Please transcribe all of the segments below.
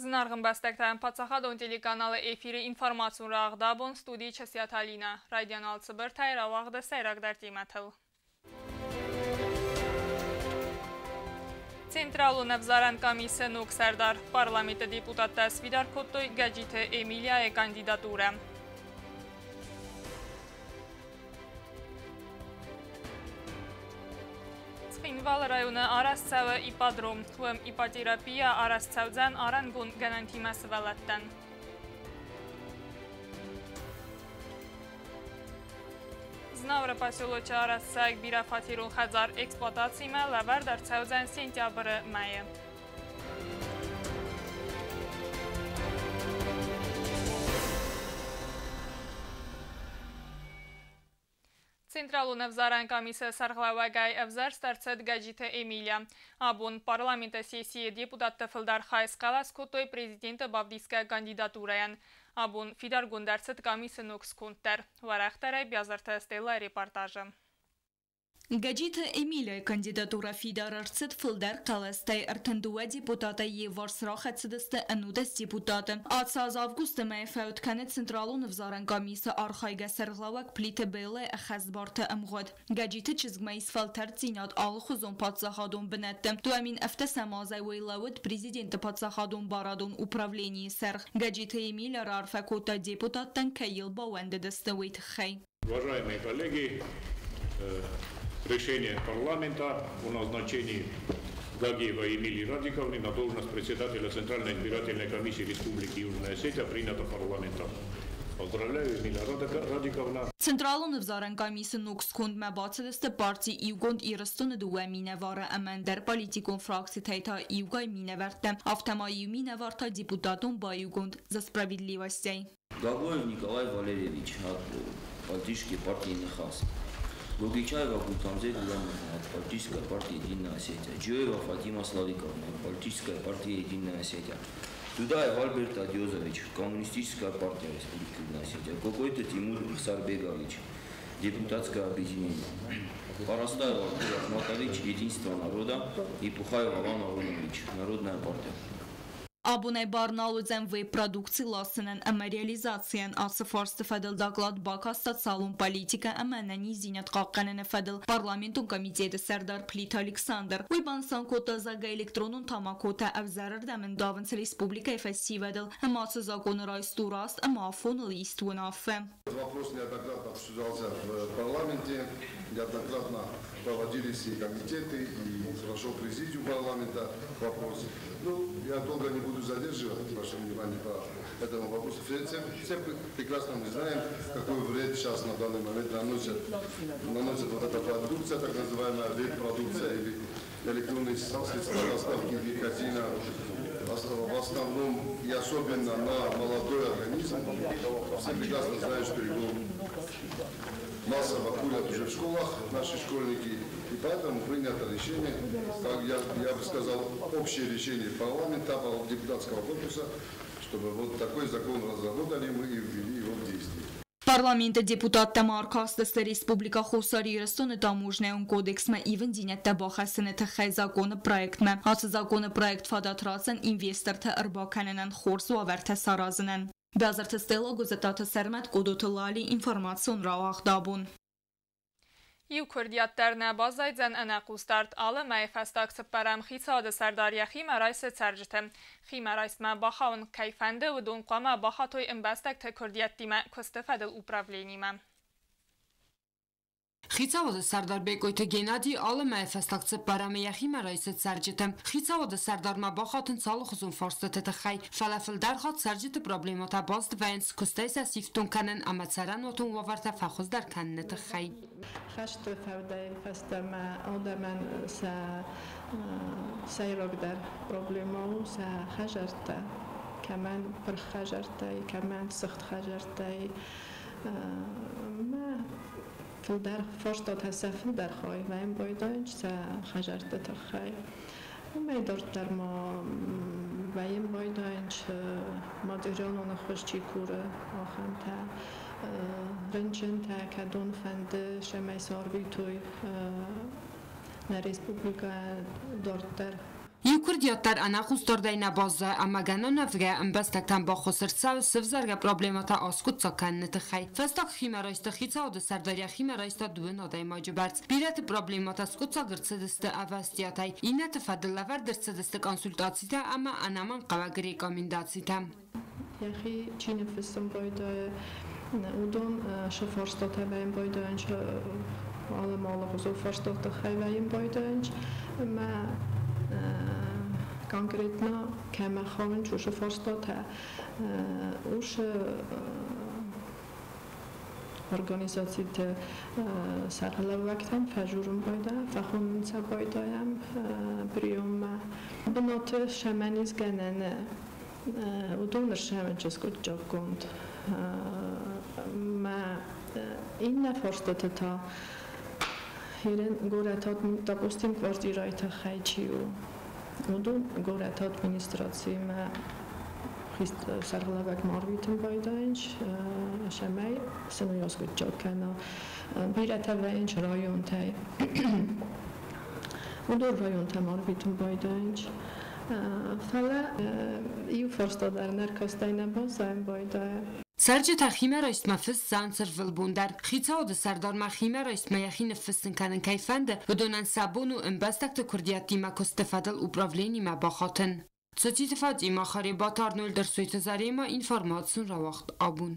Znargın bəstəkdən Paçaxadon teлеканалы efiri informasyon rağdabon studiyi çəsiyatalina. Radyan alçıbır tayravaqda seyraqdar timətil. Centralu Nevzaran Komisija Nuk Serdar, parlamenta deputata Svidar Kottoy Gajite Emiliae kandidatura. Xinval rayonu Arastsava ipodrom və ipoterapiya Arastsavdan Arangun garantiməsi vələtdən. Znavra poselocha Arastsag bira fatirul xəzar eksploatasiyimə ləvər dartsavdan sentyabrı məyə. Centralu Nevzaran Komisija Sarğlavagay Evzar Startsed Gajite Emilia. Abun parlamenta sesiye deputatta Fildar Xays Qalas Kotoy prezidenti Bavdiska kandidaturayan. Abun Fidar Gundarset Komisija Nuks Kunter. Varaqtara Bязарта Stella reportajı. Gajite Emilia kandidatura Fidararset Fildar Qalastay Artanduva deputata Yevarsraxatsidiste Anudas deputata. 8 avgust may fəutkane Centralu Nevzaran Komisija Arxayga Sarğlavag plite bele Xazbarta Amğod. Gajite çizgmeis faltar Zinat Alxuzon Paçaxadon binettim. Tuamin efte samazay Veylawit prezidenti Paçaxadon Baradon upravlenии Sarg. Gajite Emilia Rarfa Kota депутаттан Каил Бауэнде Дестевит Хай. Уважаемые коллеги, решение парламента о назначении Гагиевой Эмилии Радиковны на должность председателя Центральной избирательной комиссии Республики Южная Осетия принято парламентом. Поздравляю, Эмилия Радиковна. Centralu Nevzaran Komisija Nuks Kund məbacədəstə parti İvgond İrəstonu duə minəvara əməndər politikon fraksi təyta İvgay minəvərtdə avtamayu minəvarta deputatun Bayugond за справедливостей. Гагоев Николай Валерьевич от политической партии Нехас. Логичаева Гултамзет Гуламовна от политической партии Единая Осетия. Джоева Фатима Славиковна от политической партии Единая Осетия. Тудаев Альберт Адиозович, коммунистическая партия Республики Южная Осетия. Кокойто Тимур Сарбегович, депутатское объединение. Парастаева Ахматович, Единство народа и Пухаева Алан Аронович, Народная партия. Abunay barnalıcan və produksiyalasının əmə realizasiyan ası farsı fədil daqlad bakastat salon politika əmənəni zinət qaqqanını fədil parlamentun komiteti Serdar Plit Aleksandr. Uybansan kota zaga elektronun tamakota əvzərir dəmin davınç Respublika fəstivədil. Əması zakonu raysturast, əma fonul istunaffə. Вопрос неоднократно обсуждался в парламенте, неоднократно проводились и комитеты, и прошел президиум парламента вопрос. Ну, я долго не буду задерживать ваше внимание по этому вопросу. Все прекрасно мы знаем, какой вред сейчас на данный момент наносит вот эта продукция, так называемая веб-продукция или электронные средства доставки никотина. В основном и особенно на молодой организм. Все прекрасно знают, что его массово курят уже в школах наши школьники. И поэтому принято решение, как я бы сказал, общее решение парламента, депутатского корпуса, чтобы вот такой закон разработали мы и ввели его в действие. Parlamenta deputatda markastısı Respublika Xosari Rəstonu Tamužnəyun kodeksmə İvin dinətdə baxasını təxəy zakonu proyektmə. Hası zakonu proyekt fadatrasən investor tə ırbakanının xorsu avərtə sarazının. Bязарта Stella Gozetata Sərmət Qodotu Lali informasyon rağaqdabun. Yukurdiyatlarına bazaycan ənəqu start alı məyfəstaq sıpparam xisada sərdarya ximaraysı sərcitim. Ximarayısmə baxaun kayfəndə və donqama baxatoy ənbəstək tə kurdiyatdimə köstəfədil upravlenimə. Xicavoda Serdar Bekoyta Genadi alı məyfəstaqçı baramıya ximaraysı sərcitim. Xicavoda Serdarma baxatın çalıq uzun forsta tətəxəy. Fəlafil dərxat sərciti problemata bazdı və ins köstəysə siftun kanın əmətsərən otun vavarta fəxuz dər kanını təxəy. خشت فردای فستم آدمان سیرک در پروبلمو خجرته کمان پر خجرته کمان سخت خجرته ما فلدر فرستاد هست فلدر خواهی و این بایدانج خجرته تخواهی ما دارد در ما و این بایدانج مادرانون خوشچی کوره آخم تا Ręczęta kadon fende szemej sorbi tuj na Republika Dorter Юкурдиоттар анахус тордайна база амаганона вга амбастактан ба хосрцав севзарга проблемата аскут цаканнет хай фастак химарайста хицауда сардария химарайста дуен адай маджбарц бират проблемата скутца грцедсте авастиятай инат фадылавар дерцедсте консультацита ама анаман qavag рекомендацита яхи чинефсм бойда удон шофорстотабен бойданч allemaal zo verstoten gaan buiten, maar concreetna kan men gewoon zo verstoten. Onze organisatie te sargelawakten, verjuren buiten, verhonen ze buiten, priom, benoten shamanis ganen, udon shamanjes goed job komt, maar in de verstoten Իրեն գորաթատ դապոստին կվարտիրայթը խայչիու ուդուն գորաթ ադմինիստրացիյը խիստ սարղլավակ մարվիթն բայդայնչ շեմայ սնույոս գճոքանա բիրաթավայնչ ռայոն թայ ուդուր ռայոն թա մարվիթն բայդայնչ ֆալա իու ֆորստադարներ կոստայնաբոս այն բայդայ Սարջը խիմեր այս մաֆս զանցրվել բունդար խիցաուդը սարդար մախիմեր այս մայախի նվսն կանն կայֆանդը վդոնան սաբոն ու ըմբաստակտը քուրդիատի մակոստեֆադալ ուպրավլենի մաբախատն Ծոցիտեֆատ իմախարի բատարնուլ դրսույթը զարեմա ինվորմացուն ռավախտ աբուն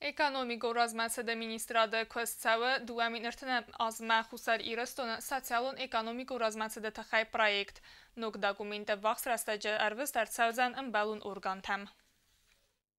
Էկոնոմիկ ռազմացեդը մինիստրադը քոստավը դուամին երթնը ազմա խուսար իրստոնը սոցիալոն էկոնոմիկ ռազմացեդը թխայ պրոյեկտ նոկ դակումենտը վախսրաստաջը արվեստ արցավզան ըմբալուն օրգանտամ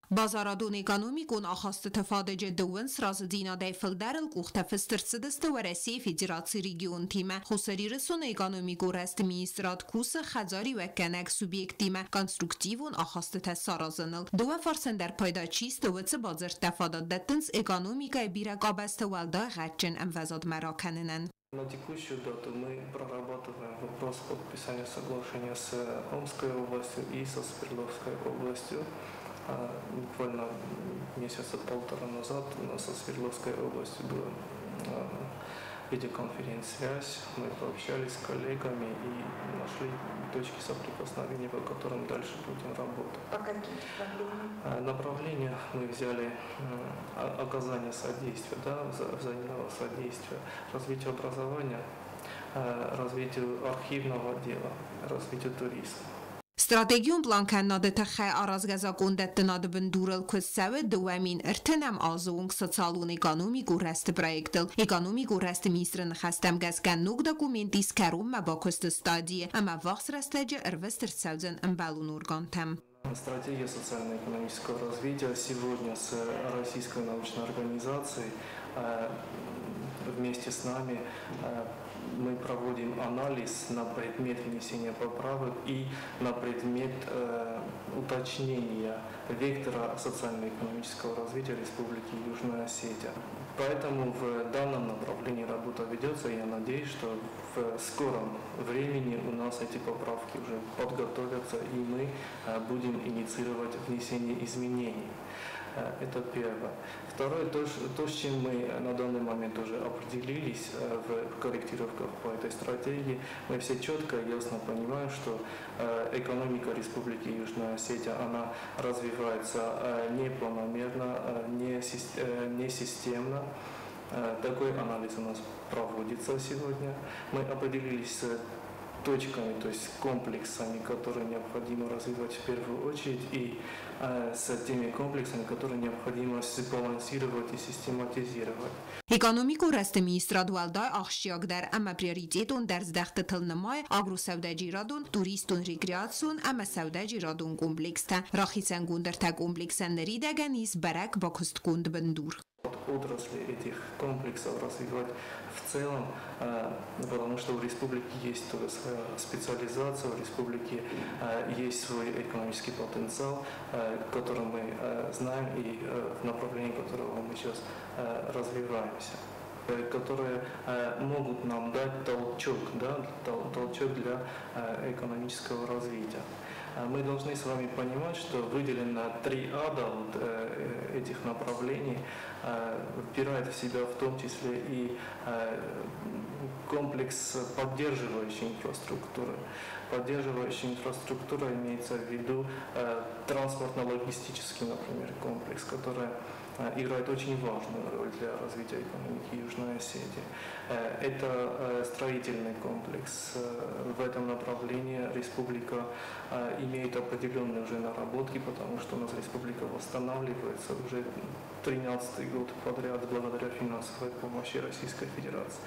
Բազարադուն էկոնոմիկոն ախաստը թվադեջը դուեն սրազը դինադայ ֆլդարել կուղթը ֆստրցդստը վարեսի ֆեդերացի ռիգիոն թիմը խուսերի ռսոն էկոնոմիկո ռեստ մինիստրատ կուսը խազարի վեկենակ սուբյեկտիմը կոնստրուկտիվոն ախաստը թե սարազնլ դուեն ֆարսենդար պայդաչիստը վծը բազր տեֆադատ դետնց էկոնոմիկայ բիրակաբեստը վալդա ғաչեն ըմվազատ մարականնեն На текущую дату мы прорабатываем вопрос подписания соглашения с Омской областью и со Свердловской областью. Буквально месяца полтора назад у нас со Свердловской областью была видеоконференц-связь. Мы пообщались с коллегами и нашли точки соприкосновения, по которым дальше будем работать. По каким направлениям? Направления мы взяли оказание содействия, взаимного содействия, развитию образования, развитию архивного дела, развитию туризма. Strategion plankannadı təxə arazgazaqondətdə nadı bindurul küssəvi duamin irtənəm azung soциалун ekonomik urəsti proyektl. Ekonomik urəsti ministrin xəstəm gəzgən nuk dokumentis kərum mə baküstü stadiyə, əmə vaxt rəstəcə irvestir səvzən əmbəlun organtəm. Стратегия социально-экономического развития сегодня с Российской научной организацией вместе с нами мы проводим анализ на предмет внесения поправок и на предмет уточнения вектора социально-экономического развития Республики Южная Осетия. Поэтому в данном направлении работа ведется, и я надеюсь, что в скором времени у нас эти поправки уже подготовятся, и мы будем инициировать внесение изменений. Это первое. Второе, то, с чем мы на данный момент уже определились в корректировках по этой стратегии, мы все четко и ясно понимаем, что экономика Республики Южная Осетия, она развивается непланомерно, не системно. Такой анализ у нас проводится сегодня. Мы определились с точками, то есть комплексами, которые необходимо развивать в первую очередь, и с теми комплексами, которые необходимо сбалансировать и систематизировать. Էկոնոմիկ ուրեստը մինիստրադուալդայ աղշյակ դար ամա պրիորիտետոն դարզ դախտը թլնմայ ագրոսավդաջիրադոն տուրիստոն ռեկրեացիոն ամա սավդաջիրադոն կոմպլեքստա ռախիցան գունդրտա կոմպլեքսանների դագանիս բարակ բակուստ կունդ բնդուր. Отрасли этих комплексов развивать в целом, потому что у республики есть тоже своя специализация, у республики есть свой экономический потенциал, который мы знаем и в направлении которого мы сейчас развиваемся, которые могут нам дать толчок, толчок для экономического развития. Мы должны с вами понимать, что выделено 3 ада этих направлений, впирает в себя в том числе и комплекс поддерживающей инфраструктуры. Поддерживающая инфраструктура имеется в виду транспортно-логистический, например, комплекс, который играет очень важную роль для развития экономики Южной Осетии. Это строительный комплекс. В этом направлении республика имеет определенные уже наработки, потому что у нас республика восстанавливается уже 13-й год подряд благодаря финансовой помощи Российской Федерации.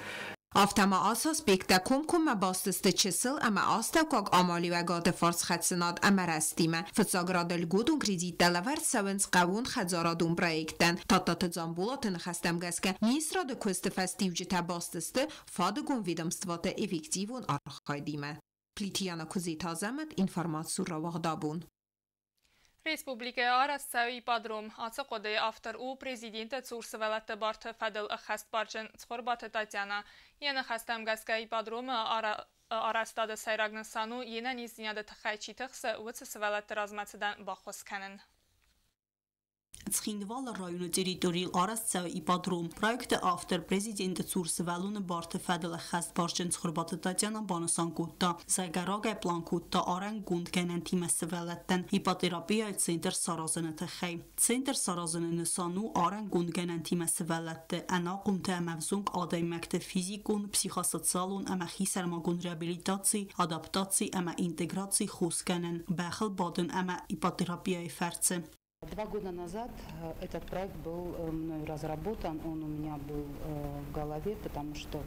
Автома ասա սպեկտակում կոմը բաստստը չսել ամա աստակակ ամալի վագատը ֆարս խեցնատ ամարաստիմը ֆծագրադել գուդուն կրիդիտ տալավարդ սավենց qavun խաձարադուն պրոյեկտան տատատը ձամբուլատը նխաստամ գասկը Министрады քուստը ֆեստիվջը բաստստը ֆադգուն ведомството эффективун արխայդիմը Պլիտիանա քուզիտազամդ ինֆորմացիա ռավաղդաբուն Республика Арасцави подром ацакоды автор у президента Цурсвелата Барта Фадел Ахаст Барчен Цхорбата Татьяна. Яна хастам гаскай подрома Арастада Сайрагнасану ена низдиняда тахайчитахса Уцсвелата размацадан бахосканен. Ცხինվալը ռայոնը տերիտորիալ Արասցավը իպադրում պրոյեկտը ավտոր պրեզիդենտը Ցուրսվալունը Բարթը Ֆադելը խաստ Բարչեն Ցխորբատը Տատյանա Բանասանկուտտա Զայգարագայ Պլանկուտտա Արան Գունդ Գենենտի Մասվելատեն իպատերապիայի ցենտր Սարազենը թխայ ցենտր Սարազենը նսանու Արան Գունդ Գենենտի Մասվելատը անաղումտը ամավզունք ադայմակտը ֆիզիկուն պսիխոսոցիալուն ամախիսարմագուն ռեաբիլիտացի ադապտացի ամա ինտեգրացի խուսկանեն բախել բադն ամա իպատերապիայի ферце 2 года назад этот проект был мною разработан, он у меня был в голове, потому что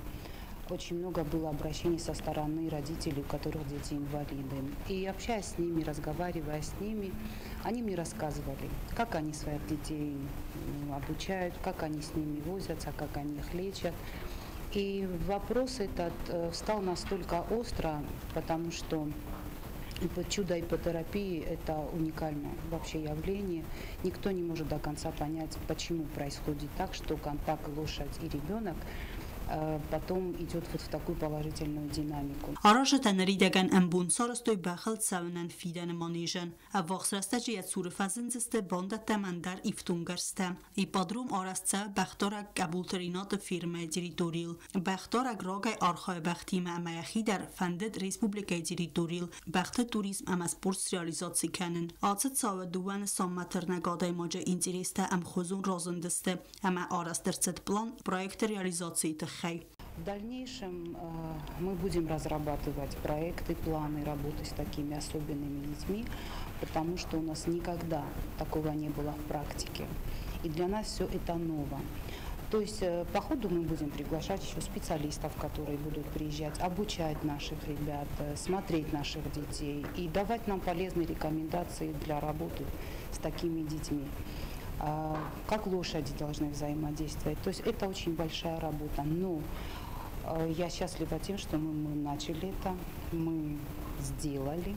очень много было обращений со стороны родителей, у которых дети инвалиды. И общаясь с ними, разговаривая с ними, они мне рассказывали, как они своих детей обучают, как они с ними возятся, как они их лечат. И вопрос этот встал настолько остро, потому что чудо ипотерапии – это уникальное вообще явление. Никто не может до конца понять, почему происходит так, что контакт лошадь и ребенок потом идет вот в такую положительную динамику. Արաշտաների դական ամբուն սարստոյ բախալ ցավնան ֆիդանը մանիժան ավախսրաստաճի յացուրը ֆազենցստե բոնդա տամանդար իֆտունգարստա իպադրում արաստա բախտորա կաբուլտրինատը ֆիրմա դիրիտորիլ բախտորա գրոգայ արխայ բախտիմա ամայախիդար ֆանդեդ ռեսպուբլիկայ դիրիտորիլ բախտը туриզմ ամասպորտ ռեալիզացի կանեն ացը ցավը դուանը սամմատերնագադայ մոջը ինտերեստա ամ խոզուն ռոզնդստե ամա արաստերցետ պլան պրոյեկտը ռեալիզացի В дальнейшем мы будем разрабатывать проекты, планы работы с такими особенными детьми, потому что у нас никогда такого не было в практике. И для нас все это ново. То есть по ходу мы будем приглашать еще специалистов, которые будут приезжать, обучать наших ребят, смотреть наших детей и давать нам полезные рекомендации для работы с такими детьми. Как лошади должны взаимодействовать. То есть это очень большая работа. Но я счастлива тем, что мы начали это, мы сделали.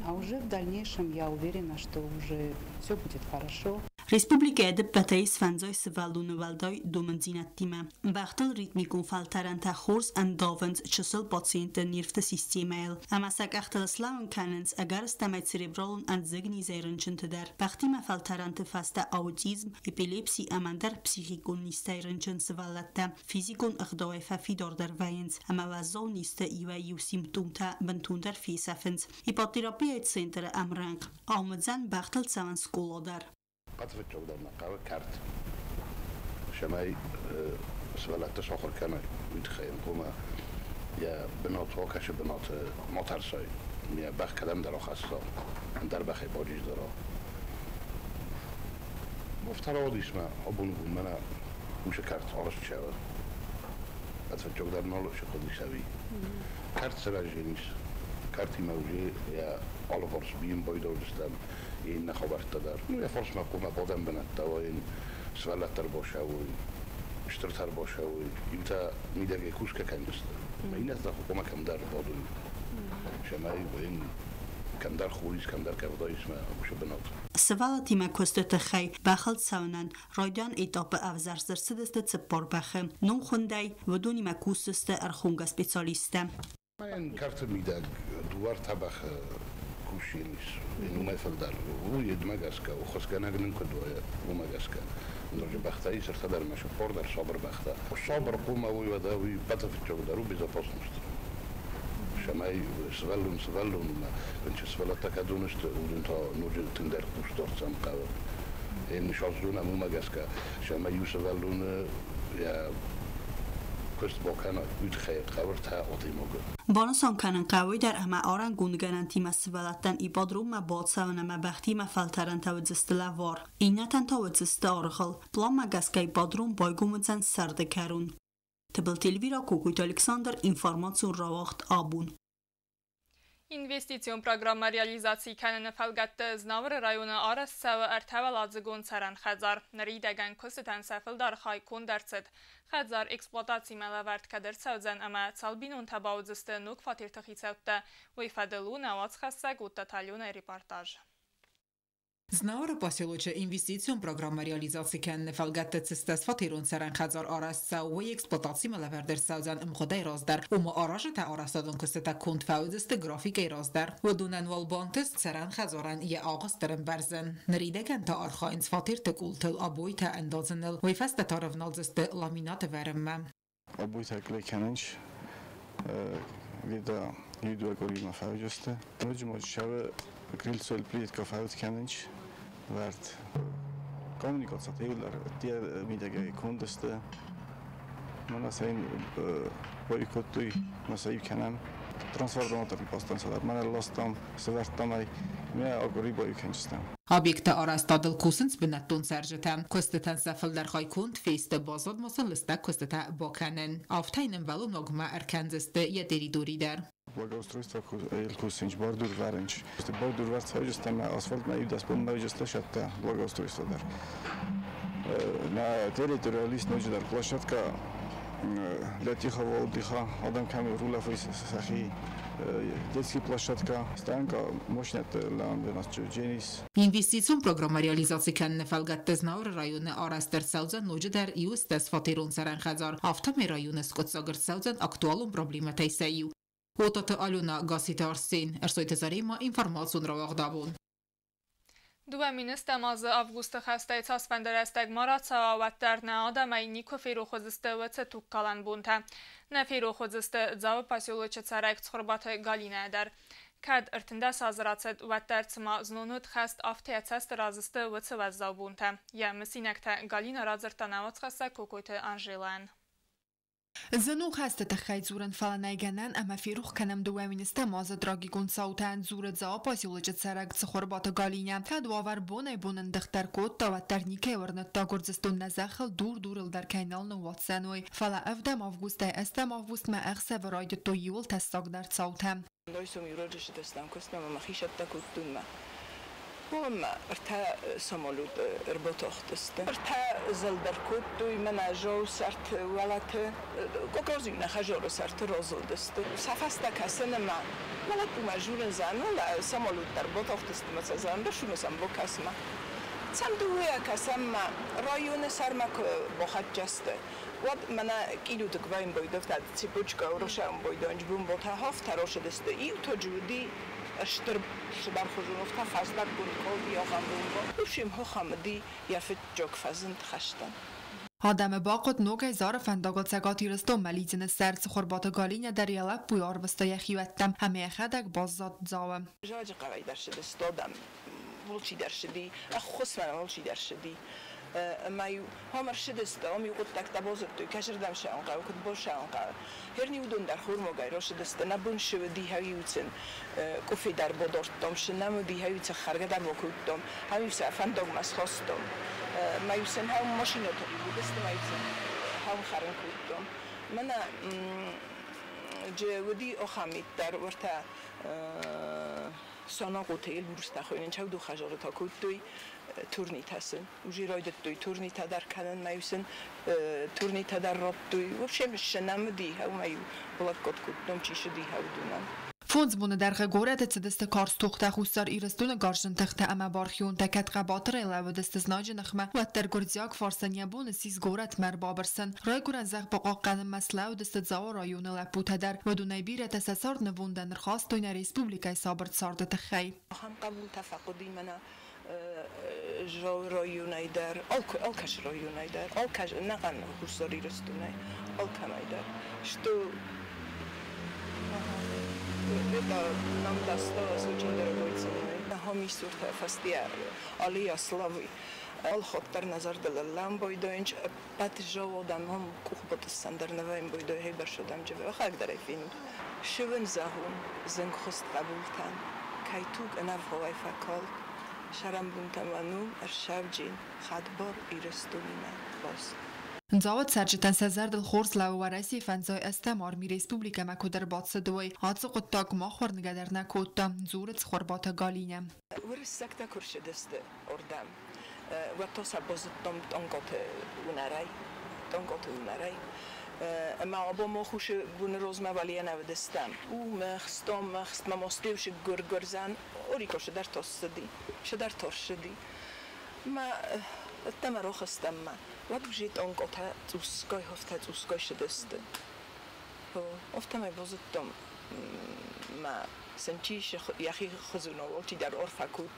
А уже в дальнейшем я уверена, что уже все будет хорошо. Республикայը դպտեի սվանձոյ սվալունը վալդոյ դոմնձինատիմը բախտել ռիթմիկուն ֆալտարանտա խորս անդովենց չսել պացիենտը նիրվտը սիստեմայել ամասակախտել սլավն կանենց ագար ստամայ ցերեբրալուն անձգնի զայրնչնտ դար բախտիմը ֆալտարանտը ֆաստա աուտիզմ էպիլեպսի ամանդար պսիխիկուն նիստայրնչն սվալատա ֆիզիկուն ըղդոյ ֆաֆիդորդար վայենց ամավազոլ նիստը իվայու սիմպտոմտա բնտունդար ֆիսաֆենց հիպոթերապիայի ցենտրը ամրանք ամձան բախտել ցավան սկոլոդար قطفة جودرنا قوي كارت شماي سوالات تسخر كنا ويتخيل كوما يا بنات هوكش بنات مطرساي يا بخ كلام درا خاصة در بخي باجيش درا مفترض اسمه أبون منا وش كارت عرش شاور قطفة جودرنا لو شو قدي سوي كارت سراجينيس كارتي موجي يا ألفارس بيم بايدورستان این نخبرت دار نوی فرص مقوم بادم بنات دوائن سوالات تر باشه و اشتر تر باشه و این تا میدرگه کوش که کنیست این از حکومه کم در بادون شمایی و این کم در خوریس کم در کردایش ما باشه بنات سوالاتی مکوستت خی بخل سونن رایدان ایتاپ افزرزر سدست تپار بخه نون خوندای و دونی مکوستست ارخونگ اسپیسالیسته من کارت میدگ دوار تبخ کوش شيليس إنه ما يفضل ويد ما جاسكا وخص كان أجنن كدوية وما جاسكا درجة بختا يصير خدر ما شو فوردر صبر بختا والصبر قوما ويوداوي بطل في الجو دارو بيزابوسنست شماي سفلون ما بنش سفلتا كدونست ودنتا نوجد تندر كوستور سامقاو إن شازلون أمو ما جاسكا شماي يوسفلون يا بانسان کنن قوی در اما آرن گونگرن تیم سوالتن ای بادروم ما بادساون ما بختی ما فلترن تاود زستلا وار اینتن تاود زست آرخل پلان ما گسکای بادروم بایگومزن سرد کرون تبل تلویرا کوکویت الکساندر اینفارماسیون را وقت آبون Investițion programma realizației canene falgatte znavr rayona arassav erteveladzıgon saran xazar naridegan kostetan safildar xaykon derset xazar eksploatații melavert kader savzen ama salbinon tabauziste nuk fatir taxitsavte ve fadeluna vats xassa gutta taljona reportaj. Znavr posiluje investițion programma realizației canene falgatte cestas fatiron saran xazar arassav ve eksploatații melavert savzen imxodai razdar uma arajta arastadon kosteta kont fauziste grafikai razdar ودونن والبانتست سران خزارن یه آغاسترن برزن نریدگن تا آرخاینز فاتیر تقولتل آبوی تا اندازنل ویفست تارف نالزست لامینات ورمم آبوی تکلی کننج ویدا یدو اگوری مفاوجسته نوجی مجشوه گریل سویل پلیت که فاوت کننج ورد کامونیکاتسات ایلر دیه میدگه کندسته من اصلا این بایکوتوی مسایب کنم transformator pastan sadar mana lastam severtamai me agori boykençtem Obyekte arastadıl kusins binatton serjetem kostetan safildar khaykund feiste bazad masalista kosteta bakanen aftainen valum nogma erkanzeste yederi dorider Благоустройство Элькусинч Бардур Варенч. Бардур Варенч савжестем асфальт на юдас бом навжесте шатта благоустройство дар. На территориалист нождар площадка для тихого отдыха адам ками рулафой сахи детский площадка станка мощнет ламбенас дженис Investițion programma realizației canene falgatte znavr rayone arastır savzan nojder iustes fatiron saran xazar aftame rayone skotsagır savzan aktualun problematay sayu Otate Aluna Gasita Arsen ersoite zarema informațion ravagdabun Dueministemaz avgust xastayt aspenderesteg maratsa vattarna adamay nikofiru xoziste vetse tukkalan bunta. Nefiru xoziste zav pasioloche tsarayk tsorbat galina eder. Kad irtinda sazratset vattartsma znonut xast afteatsast raziste vetse vazzav bunta. Ya misinekte galina razırtana vatxasa kokoyte Angelan. زنو خسته تخیل زورن فلانیگنن اما فیروخ کنم دوامینسته مازه دراگی گون ساوتن زورت زا پاسیولوچت سرک تخور باتا گالینه تد واور بونه بونن دختر کود تا و ترنیکه ورنت تا گرزستون نزخل دور در کینال نواتسنوی فلا افدم آفگوسته استم آفگوست ما اخسه و راید تو یول تستاک در ساوتم دایسوم یوراجش دستم کستم اما خیشت تکوتون ما هم ارتا سمالود اربطاخت است. ارتا زلبر کود دوی من اجاو سرت ولات کوکازی نخجار سرت رازود است. سفست کسن ما ولات مجبور زن ولا سمالود اربطاخت است مثلا زن بشون مثلا با کسم. سم دوی کسم ما رایون سرمک باخت جسته. وقت من کیلو تکوایم باید تا سیپوچکا روشم باید انجام با تا هفت تراش دسته. ایو تجودی اشتر شبر خجونوف تا فازدار بونکو یا خامبونگو وشیم ها خامدی یا فت جوک فازند خشتن آدم باقت نوگه زار فنداگت سگاتی رستو ملیزن سرس خوربات گالینه در یلب بویار بسته یخیوتم همه خدک باززاد زاوم جاج قوی درشده استادم ولچی درشدی خص من ولچی درشدی مايو هم رشد استام يقول تك تبازت تو كشر دم شانقا وكنت باش شانقا هرني ودون در خور مگای رشد است نبون شو دی هایوتن کوفی در بودارتم شنم دی هایوت خرگه در وکوتم همی سفن دوم از خواستم مايو سن هم ماشینه توی بود است مايو هم خرن کوتم من جودی آخامیت در ورتا سانا قطعی برست خوین چه دو خجالت ها کوتوی تورنیت هستن وجی راید توی تورنیت در کنن میوسن تورنیت در راب توی و شمش نمدی هم میو بلد کد کدوم چیش دی ها دونم Fonds bune derge gore de cedeste karstuchte husar irestune garshntchte ama barchion takat qabatr elav deste znaj nakhma و در گرزیاک فارسنیا بون سیز گورت مر بابرسن رای گورن زغ بقا قدم مسلو دست زاو رایون لپوت در و دونای بیره تسسار نووندن رخواست دوین ریسپوبلیکای سابرد سارد تخی هم قبول تفقدی من رایونای در آلکش رایونای در آلکش نقن حساری رستونای آلکنای در شتو دا нам досталось очень дорогой ценой. Хами сурта фастиар, алия славы. Алхоттар назар далалам бойдоинч, пат жаводам хам кухбатсан дар наваим бойдой хейбар шодам ҷаве. Хак дарай фин. Шивен захун, зен хост қабултан. Кайтуг анав хавай факал. Шарам бунтаману аршавҷин хадбор ирестунина бос. Нзавод саржитан сазардл хорс лавараси фанзой استعمار می республика макудер бац دوی آتس قطاق ما خور نگدر نکوتا زورت خوربات گالینه ورسکتا کرشدست اردم و تو سبازتم تانگات اونرای اما ابا ما خوش بون روز موالیه نودستم او مخست مماستیوش گرگرزن اوریکاش در تاسدی شدر تارشدی ما تم رو خستم من و بجید آنگاه توسکای هفته توسکای شدسته هفته می بازدم ما سنچیش یخی خزونو چی در عرفه کود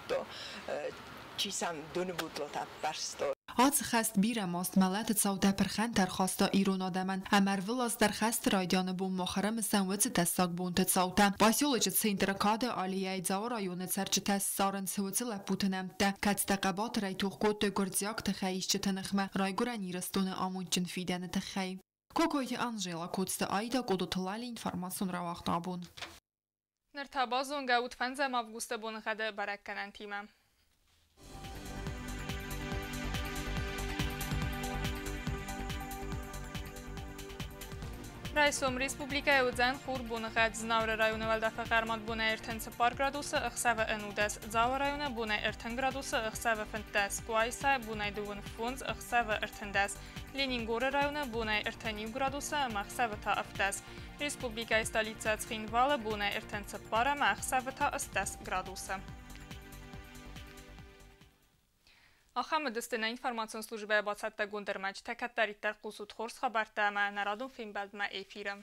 چی سم دونه بود لطا برستا آت خست بیره ماست ملت تصاوده پرخند درخواستا ایرون آدمن امر ولاز درخست رایدیان بون مخرم سنوت تستاق بون تصاوده باسیولوچت سینترکاد آلیه زاو رایونه سرچ تست سارن سوت لپوتنم ده کت تقبات رای توخکوت گرزیاک تخییش چه تنخمه رای گرن ایرستون آمون جن فیدن تخیی کوکوی انجیلا کودست آیدا گودو تلالی انفرماسون را وقت آبون نرتبازون گاوت فنزم августа بون خده برکنن تیمم رئیسم ریسپوبلیکای اوزن خور بونه خد زناور رایون ولدفع قرمات بونه ارتن 4 گرادوس اخساو انودس زاو رایون بونه ارتن گرادوس اخساو فنتس گوایسا بونه دون فونز اخساو ارتندس لینینگور رایون بونه ارتنیو گرادوس مخساو تا افتس ریسپوبلیکای столица Цхинвала بونه ارتن 4 مخساو تا استس گرادوس آخام دستنا інформаціон служби бацатта гундермач такаттариттар қусут хорс хабарта ма народун фин бад ма эфирам